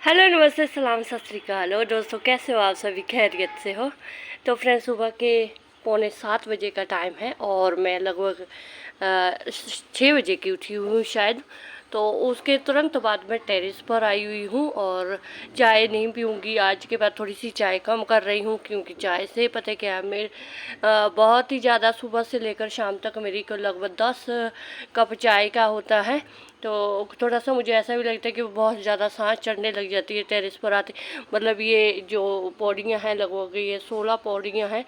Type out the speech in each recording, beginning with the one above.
Hello, नमस्ते, सलाम, सत श्री अकाल। और दोस्तों, कैसे हो आप सभी? खैरियत से हो? तो फ्रेंड्स, सुबह के 6:45 का टाइम है और मैं लगभग 6 बजे की उठी हुई हूँ शायद। तो उसके तुरंत बाद मैं टेरेस पर आई हुई हूँ और चाय नहीं पीऊँगी आज के बाद। थोड़ी सी चाय कम कर रही हूँ क्योंकि चाय से पता है क्या है, मेरे बहुत ही ज़्यादा सुबह से लेकर शाम तक मेरी को लगभग 10 कप चाय का होता है। तो थोड़ा सा मुझे ऐसा भी लगता है कि बहुत ज़्यादा सांस चढ़ने लग जाती है टेरेस पर आते। मतलब ये जो पौड़ियाँ हैं, लगभग ये 16 पौड़ियाँ हैं।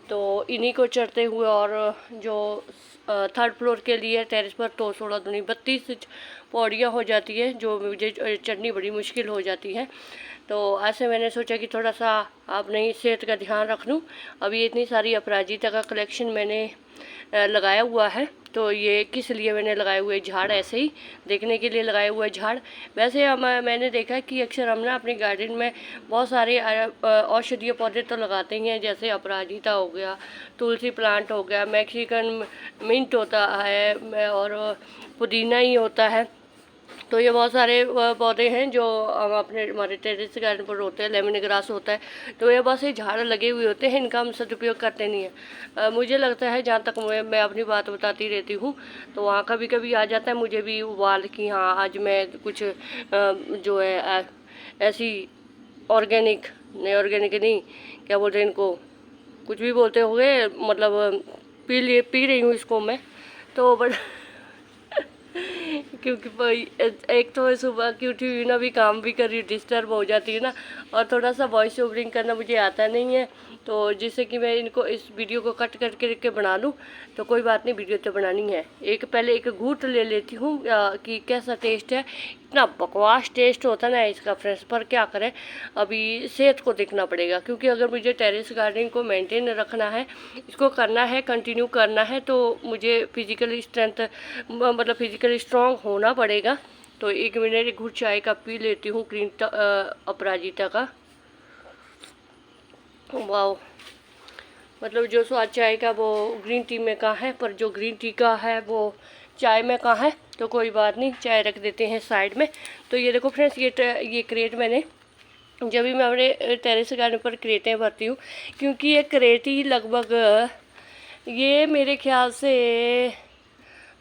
तो इन्हीं को चढ़ते हुए और जो थर्ड फ्लोर के लिए टेरेस पर, तो 16 दूनी 32 पौड़ियाँ हो जाती है, जो मुझे चढ़नी बड़ी मुश्किल हो जाती है। तो ऐसे मैंने सोचा कि थोड़ा सा अपनी सेहत का ध्यान रख लूँ। अभी इतनी सारी अपराजिता का कलेक्शन मैंने लगाया हुआ है। तो ये किस लिए मैंने लगाए हुए झाड़, ऐसे ही देखने के लिए लगाए हुए झाड़। वैसे मैंने देखा कि अक्सर हम ना अपनी गार्डन में बहुत सारे औषधीय पौधे तो लगाते ही हैं, जैसे अपराजिता हो गया, तुलसी प्लांट हो गया, मैक्सिकन मिंट होता है और पुदीना ही होता है। तो ये बहुत सारे पौधे हैं जो हम अपने हमारे टेरेस गार्डन पर होते हैं। लेमन ग्रास होता है। तो ये बस ये झाड़ लगे हुए होते हैं, इनका हम सदुपयोग करते नहीं हैं। मुझे लगता है, जहाँ तक मैं अपनी बात बताती रहती हूँ, तो वहाँ कभी कभी आ जाता है मुझे भी उबाल कि हाँ आज मैं कुछ जो है ऐसी ऑर्गेनिक, नहीं ऑर्गेनिक नहीं, क्या बोलते हैं इनको, कुछ भी बोलते होंगे, मतलब पी रही हूँ इसको मैं। तो बट क्योंकि भाई एक तो सुबह की उठी हुई ना, भी काम भी कर रही हूँ, डिस्टर्ब हो जाती है ना। और थोड़ा सा वॉइस ओवरिंग करना मुझे आता नहीं है, तो जिससे कि मैं इनको इस वीडियो को कट करके बना लूँ। तो कोई बात नहीं, वीडियो तो बनानी है। पहले एक घूंट ले लेती हूँ कि कैसा टेस्ट है। इतना बकवास टेस्ट होता है ना इसका फ्रेंड्स, पर क्या करें, अभी सेहत को देखना पड़ेगा। क्योंकि अगर मुझे टेरेस गार्डनिंग को मेंटेन रखना है, इसको करना है, कंटिन्यू करना है, तो मुझे फिजिकल स्ट्रेंथ, मतलब फिजिकल स्ट्रांग होना पड़ेगा। तो 1 मिनट एक घूंट चाय का पी लेती हूँ, अपराजिता का। वाह, मतलब जो स्वाद चाय का वो ग्रीन टी में कहाँ है, पर जो ग्रीन टी का है वो चाय में कहाँ है। तो कोई बात नहीं, चाय रख देते हैं साइड में। तो ये देखो फ्रेंड्स, ये क्रेट मैंने, जब भी मैं अपने टेरेस गार्डन पर क्रेटें भरती हूँ, क्योंकि ये क्रेट ही लगभग, ये मेरे ख्याल से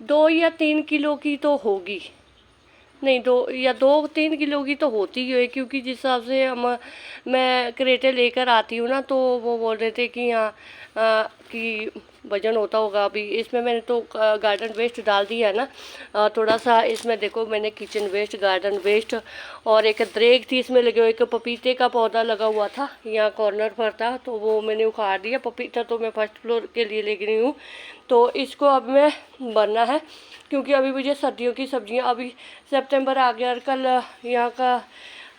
2 या 3 किलो की तो होगी। नहीं, 2 या 2-3 किलो की तो होती ही है, क्योंकि जिस हिसाब से मैं क्रेटे लेकर आती हूँ ना, तो वो बोल रहे थे कि हाँ कि वजन होता होगा। अभी इसमें मैंने तो गार्डन वेस्ट डाल दिया है ना, थोड़ा सा इसमें देखो, मैंने किचन वेस्ट, गार्डन वेस्ट और एक द्रेग थी इसमें लगे हुए, एक पपीते का पौधा लगा हुआ था यहाँ कॉर्नर पर था, तो वो मैंने उखाड़ दिया। पपीता तो मैं फर्स्ट फ्लोर के लिए ले गई हूँ, तो इसको अब मैं भरना है। क्योंकि अभी मुझे सर्दियों की सब्जियां, अभी सितंबर आ गया और कल यहाँ का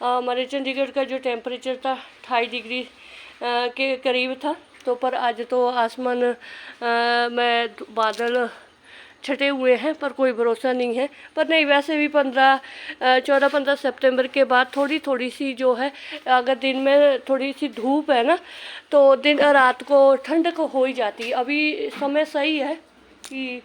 हमारे चंडीगढ़ का जो टेम्परेचर था 28 डिग्री के करीब था। तो पर आज तो आसमान में बादल छटे हुए हैं, पर कोई भरोसा नहीं है। पर नहीं, वैसे भी 14-15 सितंबर के बाद थोड़ी थोड़ी सी जो है, अगर दिन में थोड़ी सी धूप है ना, तो दिन रात को ठंडक हो ही जाती है। अभी समय सही है कि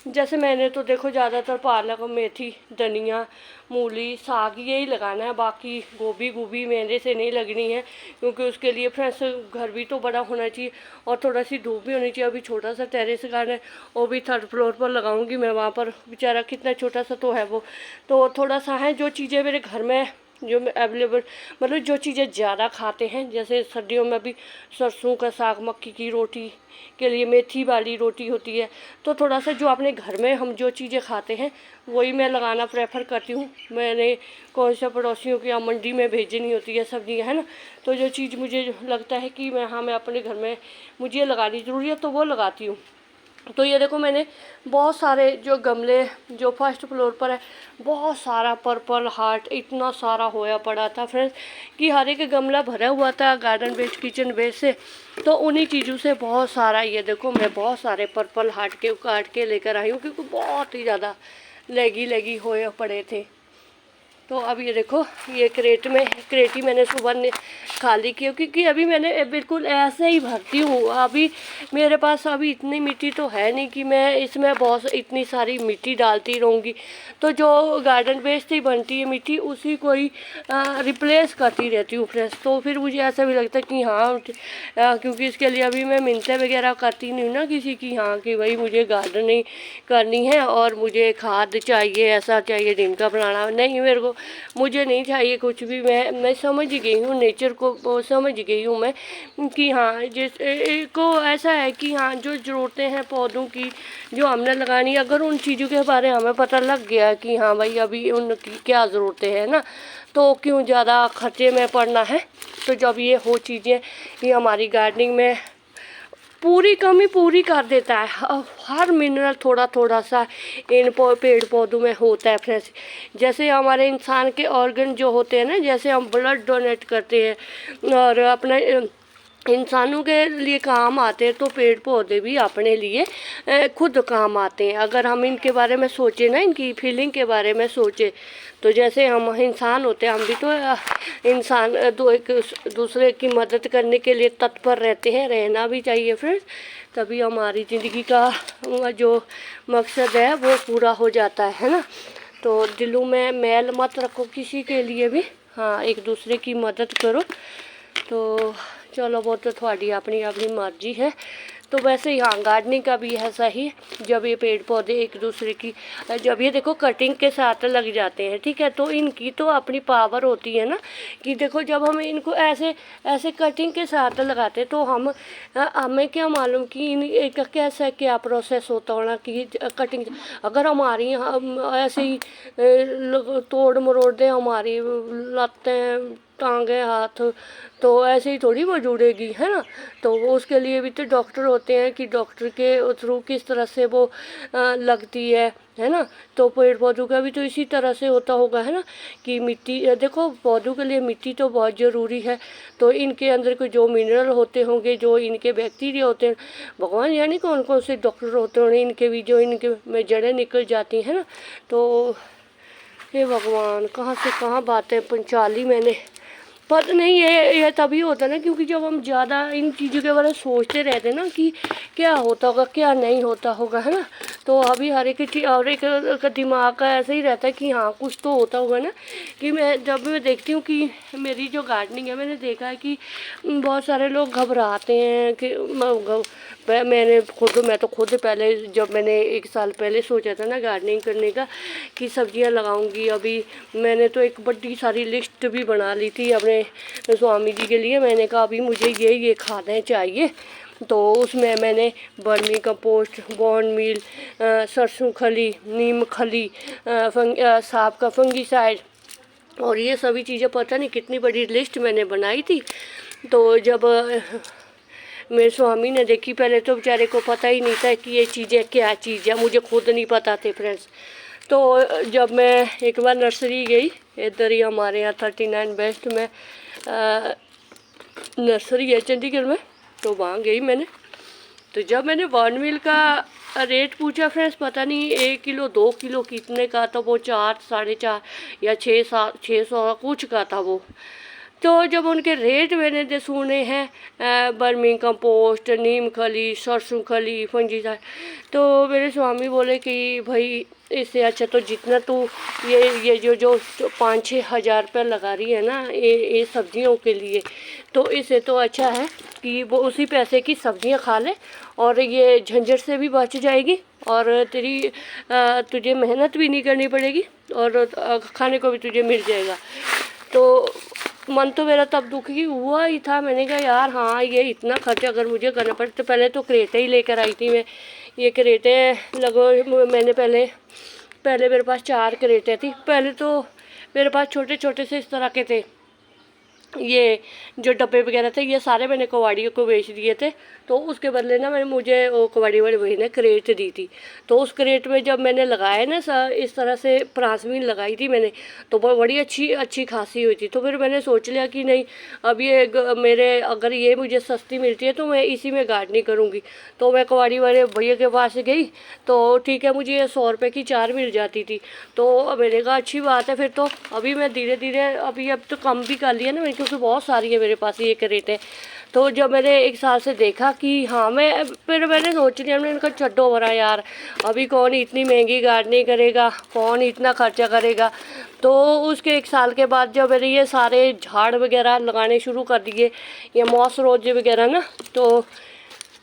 जैसे मैंने तो देखो ज़्यादातर पालक, मेथी, धनिया, मूली, साग यही लगाना है। बाकी गोभी मेरे से नहीं लगनी है, क्योंकि उसके लिए फ्रेंड्स घर भी तो बड़ा होना चाहिए और थोड़ा सी धूप भी होनी चाहिए। अभी छोटा सा टेरेस गार्डन है, वो भी थर्ड फ्लोर पर लगाऊंगी मैं। वहाँ पर बेचारा कितना छोटा सा तो है वो, तो थोड़ा सा है। जो चीज़ें मेरे घर में जो अवेलेबल, मतलब जो चीज़ें ज़्यादा खाते हैं, जैसे सर्दियों में भी सरसों का साग, मक्की की रोटी के लिए मेथी वाली रोटी होती है। तो थोड़ा सा जो अपने घर में हम जो चीज़ें खाते हैं वही मैं लगाना प्रेफर करती हूँ। मैंने कौन सा पड़ोसियों की या मंडी में भेजनी होती है सब्जियाँ, है ना। तो जो चीज़ मुझे लगता है कि मैं अपने घर में मुझे लगानी ज़रूरी है, तो वो लगाती हूँ। तो ये देखो, मैंने बहुत सारे जो गमले, जो फर्स्ट फ्लोर पर है, बहुत सारा पर्पल हार्ट इतना सारा होया पड़ा था फ्रेंड्स, कि हर एक गमला भरा हुआ था गार्डन वेस्ट, किचन वेस्ट से। तो उन्हीं चीज़ों से बहुत सारा, ये देखो मैं बहुत सारे पर्पल हार्ट के काट के लेकर आई हूँ, क्योंकि बहुत ही ज़्यादा लगी होए पड़े थे। तो अब ये देखो, ये क्रेट ही मैंने सुबह ने खाली की, क्योंकि अभी मैंने बिल्कुल ऐसे ही भरती हूँ। अभी मेरे पास अभी इतनी मिट्टी तो है नहीं कि मैं इसमें बहुत इतनी सारी मिट्टी डालती रहूँगी। तो जो गार्डन वेस्ट ही बनती है मिट्टी, उसी को ही रिप्लेस करती रहती हूँ फ्रेंड्स। तो फिर मुझे ऐसा भी लगता है कि हाँ, क्योंकि इसके लिए अभी मैं मिन्नतें वगैरह करती नहीं हूँ ना किसी की, हाँ कि भाई मुझे गार्डनिंग करनी है और मुझे खाद चाहिए, ऐसा चाहिए, नीम का बनाना नहीं, मेरे को मुझे नहीं चाहिए कुछ भी। मैं समझ गई हूँ नेचर को, समझ गई हूँ मैं कि हाँ जिस को ऐसा है कि हाँ जो ज़रूरतें हैं पौधों की जो हमने लगानी, अगर उन चीज़ों के बारे में हमें पता लग गया कि हाँ भाई अभी उनकी क्या ज़रूरतें हैं ना, तो क्यों ज़्यादा खर्चे में पड़ना है। तो जब ये हो चीज़ें, ये हमारी गार्डनिंग में पूरी कमी पूरी कर देता है। हर मिनरल थोड़ा थोड़ा सा इन पेड़ पौधों में होता है फ्रेंड्स। जैसे हमारे इंसान के ऑर्गन जो होते हैं ना, जैसे हम ब्लड डोनेट करते हैं और अपने इंसानों के लिए काम आते हैं, तो पेड़ पौधे भी अपने लिए खुद काम आते हैं। अगर हम इनके बारे में सोचें ना, इनकी फीलिंग के बारे में सोचें, तो जैसे हम इंसान होते हैं, हम भी तो इंसान एक दूसरे की मदद करने के लिए तत्पर रहते हैं, रहना भी चाहिए फ्रेंड्स। तभी हमारी ज़िंदगी का जो मकसद है वो पूरा हो जाता है ना। तो दिलों में मैल मत रखो किसी के लिए भी, हाँ एक दूसरे की मदद करो। तो चलो वो तो थोड़ी अपनी अपनी मर्जी है। तो वैसे यहाँ गार्डनिंग का भी ऐसा ही, जब ये पेड़ पौधे एक दूसरे की, जब ये देखो कटिंग के साथ लग जाते हैं, ठीक है, तो इनकी तो अपनी पावर होती है ना कि देखो जब हम इनको ऐसे ऐसे कटिंग के साथ लगाते, तो हमें क्या मालूम कि एक कैसा क्या प्रोसेस होता होना कि कटिंग, अगर हमारी हम ऐसे ही तोड़ मरोड़ दे हमारी लतें टांगे हाथ, तो ऐसे ही थोड़ी वो जुड़ेगी, है ना। तो वो उसके लिए भी तो डॉक्टर होते हैं कि डॉक्टर के थ्रू किस तरह से वो लगती है ना। तो पेड़ पौधों का भी तो इसी तरह से होता होगा, है ना, कि मिट्टी देखो पौधों के लिए मिट्टी तो बहुत ज़रूरी है। तो इनके अंदर के जो मिनरल होते होंगे, जो इनके बैक्टीरिया होते हैं, भगवान यानी कौन कौन से डॉक्टर होते होंगे इनके भी, जो इनके में जड़ें निकल जाती हैं ना। तो हे भगवान, कहाँ से कहाँ बातें पहुँचा ली मैंने, पता नहीं। ये तभी होता है ना, क्योंकि जब हम ज़्यादा इन चीज़ों के बारे में सोचते रहते हैं ना कि क्या होता होगा क्या नहीं होता होगा, है ना। तो अभी हर एक चीज़ और एक का दिमाग का ऐसे ही रहता है कि हाँ कुछ तो होता होगा ना। कि जब मैं देखती हूँ कि मेरी जो गार्डनिंग है, मैंने देखा है कि बहुत सारे लोग घबराते हैं कि मैं तो खुद पहले, जब मैंने 1 साल पहले सोचा था ना गार्डनिंग करने का कि सब्जियां लगाऊंगी, अभी मैंने तो एक बड़ी सारी लिस्ट भी बना ली थी अपने स्वामी जी के लिए। मैंने कहा अभी मुझे ये खादें चाहिए, तो उसमें मैंने वर्मी कंपोस्ट, बॉन मील, सरसों खली, नीम खली, सांप का फंगीसाइड, और ये सभी चीज़ें पता नहीं कितनी बड़ी लिस्ट मैंने बनाई थी। तो जब मेरे स्वामी ने देखी, पहले तो बेचारे को पता ही नहीं था कि ये चीज़ें क्या चीज़ है, मुझे खुद नहीं पता थे फ्रेंड्स। तो जब मैं एक बार नर्सरी गई, इधर ही हमारे यहाँ 39 वेस्ट में नर्सरी है चंडीगढ़ में, तो वहाँ गई मैंने। तो जब मैंने बॉर्न मील का रेट पूछा फ्रेंड्स, पता नहीं 1 किलो 2 किलो कितने का था वो, 4 साढ़े 4 या 600 कुछ का था वो। तो जब उनके रेट मैंने जो सुने हैं, बर्मी कंपोस्ट, नीम खली, सरसों खली, फंजीसाइड, तो मेरे स्वामी बोले कि भाई इससे अच्छा तो जितना तू ये जो 5-6 हज़ार रुपये लगा रही है ना ये सब्जियों के लिए, तो इससे तो अच्छा है कि वो उसी पैसे की सब्जियां खा ले और ये झंझट से भी बच जाएगी और तुझे मेहनत भी नहीं करनी पड़ेगी और खाने को भी तुझे मिल जाएगा। तो मन तो मेरा तब दुखी हुआ ही था। मैंने कहा यार हाँ, ये इतना खर्चा अगर मुझे करना पड़े, तो पहले तो क्रेटे ही लेकर आई थी मैं। ये क्रेटे लगो मैंने पहले मेरे पास 4 क्रेटे थी। पहले तो मेरे पास छोटे छोटे से इस तरह के थे, ये जो डब्बे वगैरह थे ये सारे मैंने कबाड़ियों को बेच दिए थे। तो उसके बदले ना मैंने मुझे वो कबाड़ी वाले भाई ने क्रेट दी थी। तो उस क्रेट में जब मैंने लगाया ना इस तरह से फ्रांसबीन लगाई थी मैंने, तो वो बड़ी अच्छी अच्छी खासी हुई थी। तो फिर मैंने सोच लिया कि नहीं, अब ये मेरे अगर ये मुझे सस्ती मिलती है तो मैं इसी में गार्डनिंग करूँगी। तो मैं कबाड़ी वाले भैया के पास गई, तो ठीक है मुझे ये 100 रुपये की 4 मिल जाती थी। तो मैंने कहा अच्छी बात है फिर तो। अभी मैं धीरे धीरे अभी अब तो कम भी कर लिया ना मैंने, क्योंकि बहुत सारी है मेरे पास ये क्रेटें। तो जब मैंने 1 साल से देखा कि हाँ, फिर मैंने सोच लिया, मैंने इनका छड्डो भरा यार, अभी कौन इतनी महंगी गार्डनिंग करेगा, कौन इतना खर्चा करेगा। तो उसके 1 साल के बाद जब मैंने ये सारे झाड़ वगैरह लगाने शुरू कर दिए, ये मॉस रोज वगैरह ना, तो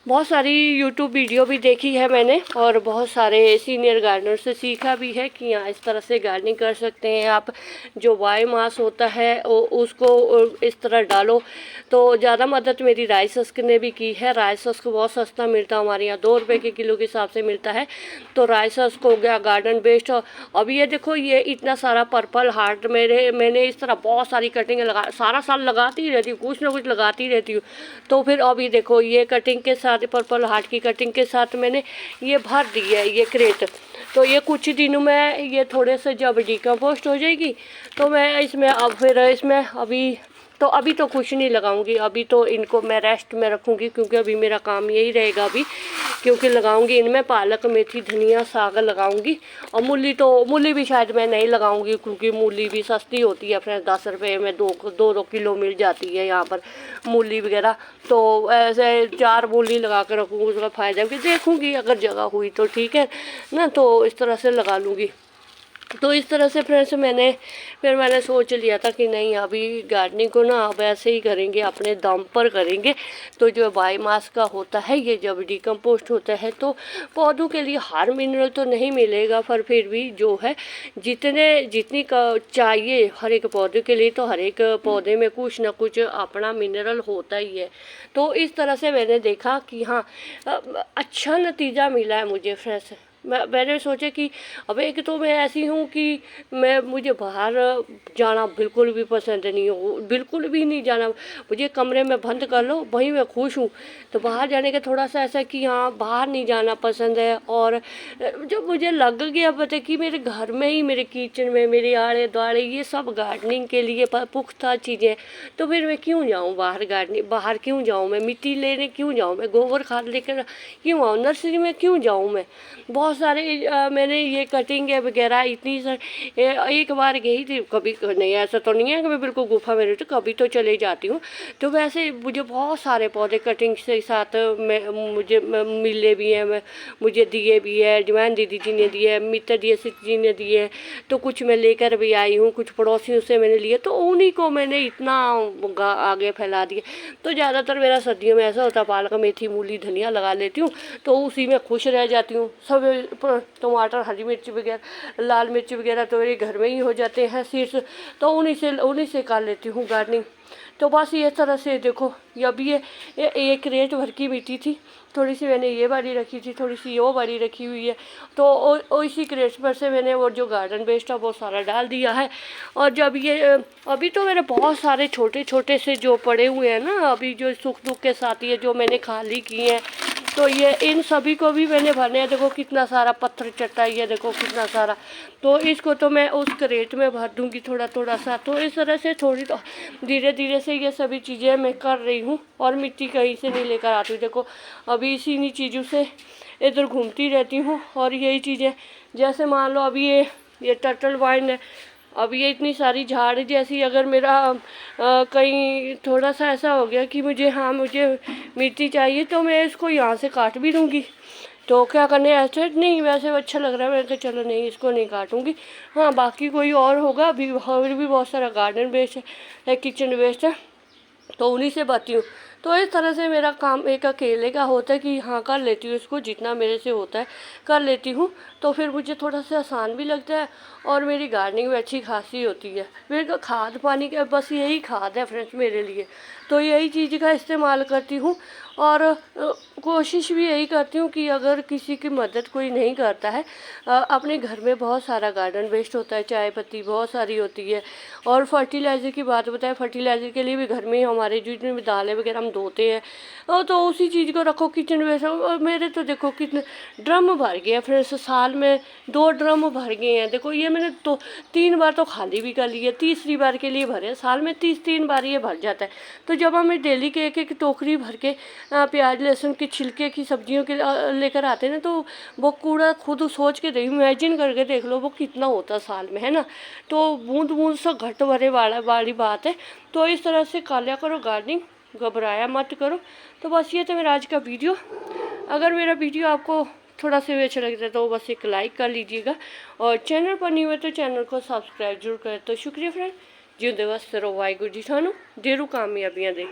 बहुत सारी यूट्यूब वीडियो भी देखी है मैंने, और बहुत सारे सीनियर गार्डनर से सीखा भी है कि हाँ इस तरह से गार्डनिंग कर सकते हैं आप। जो बायोमास होता है उसको इस तरह डालो। तो ज़्यादा मदद मेरी राइस हस्क ने भी की है। राइस हस्क बहुत सस्ता मिलता है हमारे यहाँ, 2 रुपये के किलो के हिसाब से मिलता है। तो राइस हस्क हो गया, गार्डन वेस्ट। अब ये देखो ये इतना सारा पर्पल हार्ट मैंने इस तरह बहुत सारी कटिंग सारा साल लगाती ही रहती हूँ, कुछ ना कुछ लगाती रहती हूँ। तो फिर अभी देखो ये कटिंग के साथ, पर्पल हार्ट की कटिंग के साथ मैंने ये भर दी है ये क्रेट। तो ये कुछ दिनों में ये थोड़े से जब डिकम्पोस्ट हो जाएगी तो मैं इसमें अब फिर इसमें अभी तो कुछ नहीं लगाऊंगी। अभी तो इनको मैं रेस्ट में रखूंगी, क्योंकि अभी मेरा काम यही रहेगा अभी, क्योंकि लगाऊंगी इनमें पालक, मेथी, धनिया, साग लगाऊंगी। और मूली भी शायद मैं नहीं लगाऊंगी, क्योंकि मूली भी सस्ती होती है फ्रेंड्स, 10 रुपये में 2 किलो मिल जाती है यहाँ पर मूली वगैरह। तो ऐसे 4 मूली लगा कर रखूँगी, उसका फ़ायदा भी देखूँगी, अगर जगह हुई तो ठीक है ना, तो इस तरह से लगा लूँगी। तो इस तरह से फ्रेंड्स मैंने सोच लिया था कि नहीं, अभी गार्डनिंग को ना अब ऐसे ही करेंगे, अपने दम पर करेंगे। तो जो बायोमास का होता है ये जब डिकम्पोस्ट होता है तो पौधों के लिए हर मिनरल तो नहीं मिलेगा, पर फिर भी जो है जितनी चाहिए हर एक पौधे के लिए, तो हर एक पौधे में कुछ ना कुछ अपना मिनरल होता ही है। तो इस तरह से मैंने देखा कि हाँ अच्छा नतीजा मिला है मुझे फ्रेंड्स। मैंने सोचा कि अब एक तो मैं ऐसी हूँ कि मुझे बाहर जाना बिल्कुल भी पसंद नहीं हो, बिल्कुल भी नहीं जाना। मुझे कमरे में बंद कर लो, वहीं मैं खुश हूँ। तो बाहर जाने का थोड़ा सा ऐसा कि हाँ बाहर नहीं जाना पसंद है। और जब मुझे लग गया पता कि मेरे घर में ही, मेरे किचन में, मेरे आड़े द्वाड़े ये सब गार्डनिंग के लिए पुख्ता चीज़ें, तो फिर मैं क्यों जाऊँ बाहर क्यों जाऊँ, मैं मिट्टी लेने क्यों जाऊँ, मैं गोबर खाद लेकर क्यों आऊँ, नर्सरी में क्यों जाऊँ मैं। बहुत सारे मैंने ये कटिंग वगैरह एक बार गई थी, कभी नहीं ऐसा तो नहीं है कि मैं बिल्कुल गुफा में रहती, कभी तो चले जाती हूँ। तो वैसे मुझे बहुत सारे पौधे कटिंग के साथ मुझे मिले भी हैं, मुझे दिए भी है, जमैन दीदी जी ने दिए, मित्र जी ने दिए। तो कुछ मैं लेकर भी आई हूँ, कुछ पड़ोसियों से मैंने लिए, तो उन्हीं को मैंने इतना आगे फैला दिया। तो ज़्यादातर मेरा सर्दियों में ऐसा होता है, पालक, मेथी, मूली, धनिया लगा लेती हूँ, तो उसी में खुश रह जाती हूँ। सब टमाटर, हरी मिर्च वगैरह, लाल मिर्च वगैरह तो मेरे घर में ही हो जाते हैं सीड्स, तो उन्हीं से कर लेती हूँ गार्डनिंग। तो बस ये तरह से देखो, अभी ये एक क्रेट भर की मिट्टी थी, थोड़ी सी मैंने ये वाली रखी थी, थोड़ी सी वो वाली रखी हुई है। तो इसी क्रेट पर से मैंने वो जो गार्डन वेस्ट है वो सारा डाल दिया है। और जब ये अभी तो मेरे बहुत सारे छोटे छोटे से जो पड़े हुए हैं ना, अभी जो सुख दुख के साथ ये जो मैंने खाली किए हैं, तो ये इन सभी को भी मैंने भरने हैं। देखो कितना सारा पत्थर चटाई है, देखो कितना सारा। तो इसको तो मैं उस क्रेट में भर दूंगी थोड़ा थोड़ा सा। तो इस तरह से थोड़ी तो धीरे धीरे से ये सभी चीज़ें मैं कर रही हूँ, और मिट्टी कहीं से नहीं लेकर आती हूँ। देखो अभी इसी चीज़ों से इधर घूमती रहती हूँ, और यही चीज़ें जैसे मान लो अभी ये टर्टल वाइन है, अब ये इतनी सारी झाड़ जैसी, अगर मेरा कहीं थोड़ा सा ऐसा हो गया कि मुझे मिट्टी चाहिए, तो मैं इसको यहाँ से काट भी दूँगी। तो क्या करने, ऐसे नहीं, वैसे अच्छा लग रहा है, मैं तो चलो नहीं इसको नहीं काटूँगी। हाँ बाकी कोई और होगा, अभी और भी बहुत सारा गार्डन वेस्ट है, किचन वेस्ट है, तो उन्हीं से बाती हूँ। तो इस तरह से मेरा काम एक अकेले का होता है कि हाँ कर लेती हूँ इसको, जितना मेरे से होता है कर लेती हूँ। तो फिर मुझे थोड़ा सा आसान भी लगता है और मेरी गार्डनिंग भी अच्छी खासी होती है। मेरे खाद पानी का बस यही खाद है फ्रेंड्स मेरे लिए, तो यही चीज़ का इस्तेमाल करती हूँ। और कोशिश भी यही करती हूँ कि अगर किसी की मदद कोई नहीं करता है, अपने घर में बहुत सारा गार्डन वेस्ट होता है, चाय पत्ती बहुत सारी होती है। और फर्टिलाइज़र की बात बताएं, फर्टिलाइज़र के लिए भी घर में ही हमारे जितने भी दालें वगैरह हम धोते हैं, तो उसी चीज़ को रखो किचन वेस्ट। और मेरे तो देखो कितने ड्रम भर गए हैं फिर साल में 2 ड्रम भर गए हैं। देखो ये मैंने तो 3 बार तो खाली भी कर लिए, तीसरी बार के लिए भरे। साल में 3 बार ये भर जाता है। तो जब हमें डेली के एक टोकरी भर के प्याज लहसुन के छिलके की सब्जियों के लेकर आते हैं ना, तो वो कूड़ा खुद सोच के देख, इमेजिन करके देख लो वो कितना होता साल में, है ना। तो बूंद बूंद सा घट भरे वाली बात है। तो इस तरह से कर लिया करो गार्डनिंग, घबराया मत करो। तो बस ये था मेरा आज का वीडियो। अगर मेरा वीडियो आपको थोड़ा सा भी अच्छा लगता है तो बस एक लाइक कर लीजिएगा, और चैनल पर नहीं हुए तो चैनल को सब्सक्राइब जरूर करें। तो शुक्रिया फ्रेंड, जिंदे वास्ते रहो, वाहिगुरू जी थानू देरू कामयाबियां दे।